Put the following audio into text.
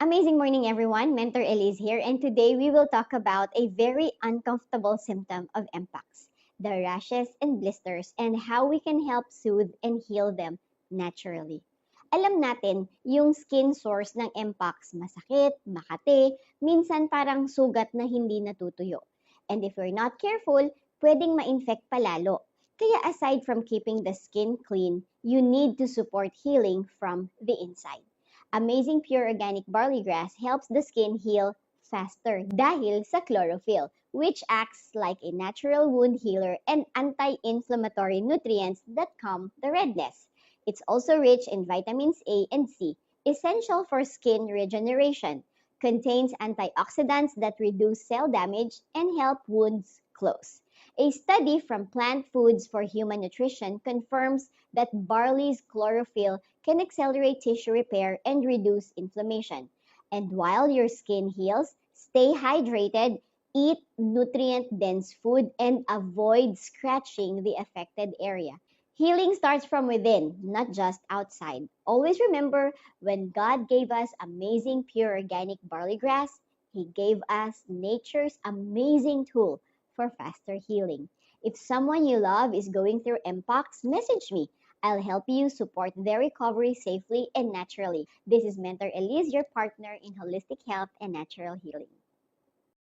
Amazing morning, everyone. Mentor Elise here, and today we will talk about a very uncomfortable symptom of mpox, the rashes and blisters, and how we can help soothe and heal them naturally. Alam natin, yung skin source ng mpox, masakit, makati, minsan parang sugat na hindi natutuyo. And if we're not careful, pwedeng ma-infect palalo. Kaya aside from keeping the skin clean, you need to support healing from the inside. Amazing Pure Organic Barley Grass helps the skin heal faster dahil sa chlorophyll, which acts like a natural wound healer and anti-inflammatory nutrients that calm the redness. It's also rich in vitamins A and C, essential for skin regeneration, contains antioxidants that reduce cell damage and help wounds close. A study from Plant Foods for Human Nutrition confirms that barley's chlorophyll can accelerate tissue repair and reduce inflammation. And while your skin heals, stay hydrated, eat nutrient dense food, and avoid scratching the affected area. Healing starts from within, not just outside. Always remember, when God gave us amazing pure organic barley grass, He gave us nature's amazing tool for faster healing. If someone you love is going through mpox, message me. I'll help you support their recovery safely and naturally. This is Mentor Elise, your partner in holistic health and natural healing.